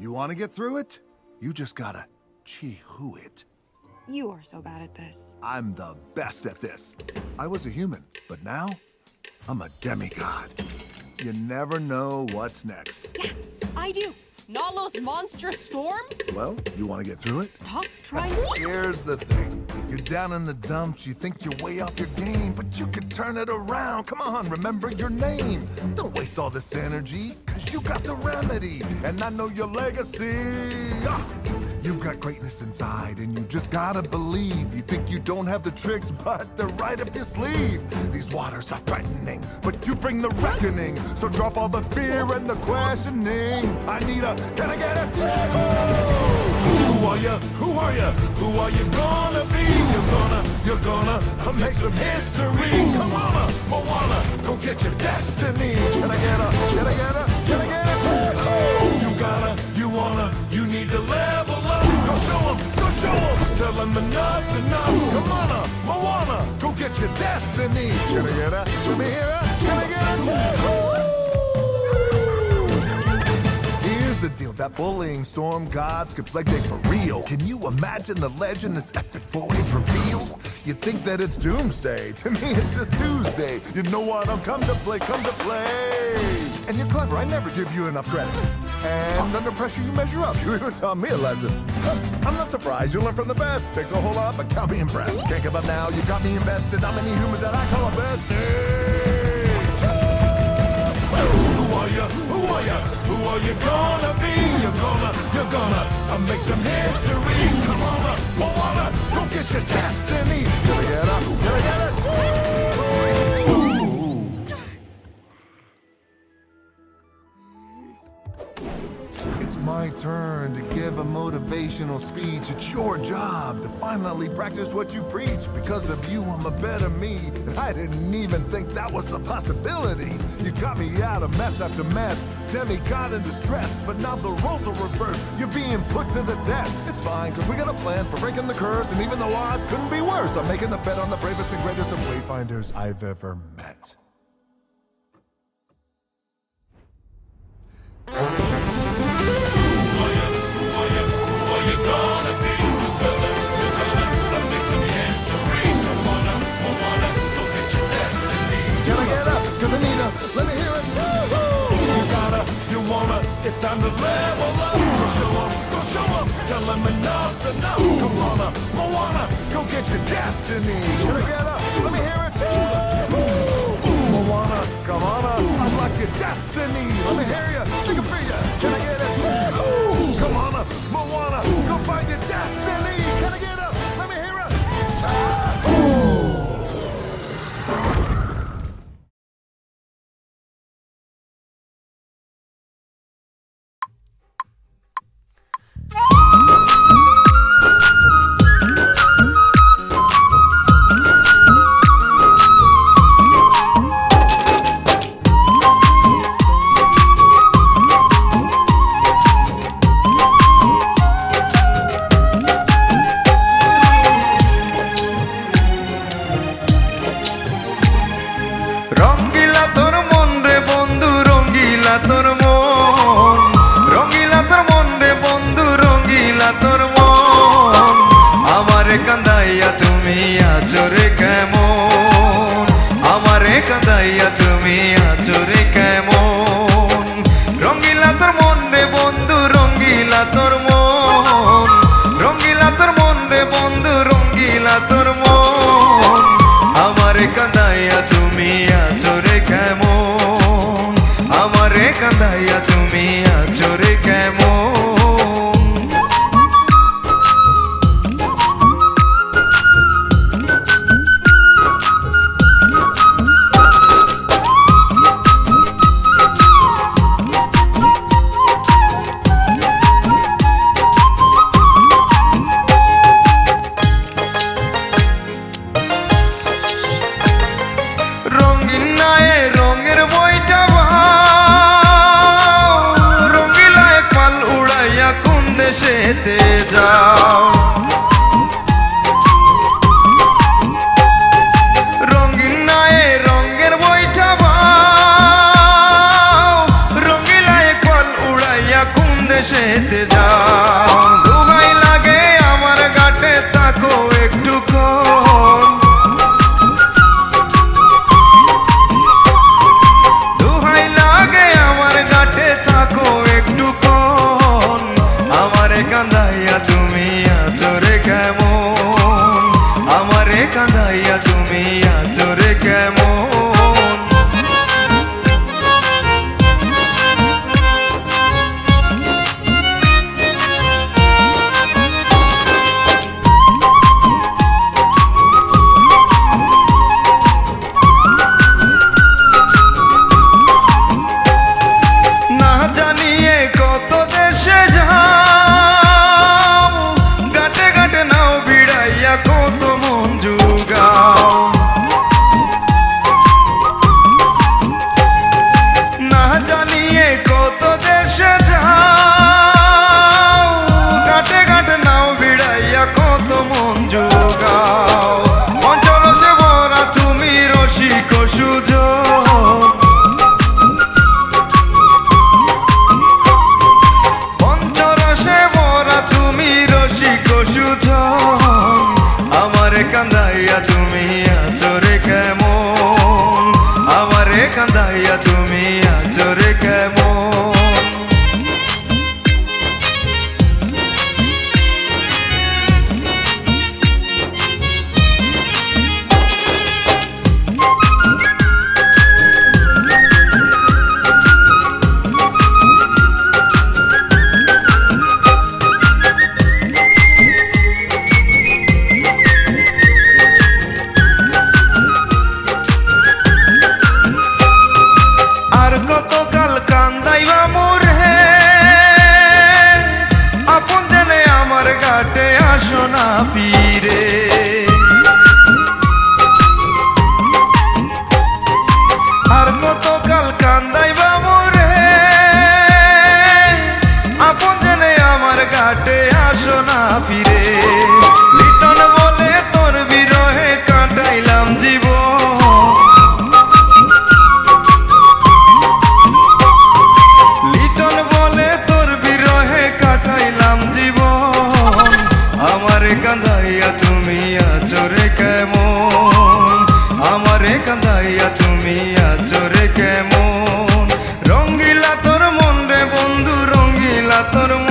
You want to get through it? You just gotta chi-hu it. You are so bad at this. I'm the best at this. I was a human, but now I'm a demigod. You never know what's next. Yeah, I do. Nalo's monstrous storm? Well, you want to get through it? Stop trying. Here's the thing. You're down in the dumps, you think you're way off your game, but you can turn it around. Come on, remember your name. Don't waste all this energy, cause you got the remedy, and I know your legacy. You've got greatness inside, and you just gotta believe. You think you don't have the tricks, but they're right up your sleeve. These waters are threatening, but you bring the reckoning. So drop all the fear and the questioning. I need a, can I get a Who are you? Who are you? Who are you gonna be? You're gonna make some history. Come on, Moana, go get your destiny. Can I get a, can I get a, can I get a You gotta, you wanna, you need to level up. Go show 'em, go show 'em. Tell 'em enough's enough. Come on, Moana, go get your destiny. Can I get a, let me hear it. Can I get a Here's the deal, that bullying storm god skips leg day for real. Can you imagine the legend this epic voyage reveals? You think that it's doomsday, to me it's just Tuesday. You know what, I'll come to play, come to play. And you're clever, I never give you enough credit. And under pressure you measure up, you even taught me a lesson. I'm not surprised, you learn from the best. Takes a whole lot, but count me impressed. Can't give up now, you got me invested. How many humans that I call a bestie? Who are you? Who are you? Who are you gonna be? You're gonna make some history. Come on, Moana, go get your destiny. Can I get up? Can I get it? Ooh. It's my turn to give a motivational speech. It's your job to finally practice what you preach. Because of you, I'm a better me. And I didn't even think that was a possibility. You got me out of mess after mess. Demigod in distress. But now the roles are reversed. You're being put to the test. It's fine, cause we got a plan for breaking the curse. And even though odds couldn't be worse, I'm making the bet on the bravest and greatest of wayfinders I've ever met. Let me hear it. You gotta, you wanna, it's time to level up. Go show 'em, go show 'em. Tell 'em enough's enough. Come on, Moana, go get your destiny. Can I get up? Let me hear it. Moana, come on up. Unlock your destiny. Let me hear you. Take it for you. Can I get it? Come on up, Moana, go find your destiny. Can I get up? Let me hear it. যেতে যাও। দোহাই লাগে আমার ঘাটে তাকো একটুক্ষণ, দোহাই লাগে আমার ঘাটে তাকো একটুক্ষণ। আমারে কান্দাইয়া তুমি আছো রে কেমন, আমারে কান্দাইয়া তুমি আছো রে কেমন। না জানিয়ে কত দেশে যাও, ঘাটে ঘাটে নাও বিড়াইয়া কত মন জুগাও। না জানিয়ে কত দেশে যাও, ঘাটে ঘাটে নাও বিড়াইয়া কত মন জুগাও। পঞ্চরসে ভরা তুমি রসিক সুজন, পঞ্চরসে ভরা তুমি রসিক সুজন। আমারে কান্দাইয়া তুমি আছো রে কেমন, আমারে কান্দাইয়া তুমি আছো রে কেমন। আর কতকাল কান্দাইবা মোরে, আপন জেনে আমার ঘাটে আসো না ফিরে। আর কতকাল কান্দাইবা মোরে, আপন জেনে আমার ঘাটে আসো না ফিরে। লিটন বলে তোর বিরহে কাটাইলাম জীবন, লিটন বলে তোর বিরহে কাটাইলাম জীবন। আমারে কান্দাইয়া তুমি আছো রে কেমন, আমারে কান্দাইয়া তুমি আছো রে কেমন। রঙ্গিলা তোর মন রে বন্ধু, রঙ্গিলা তোর মন।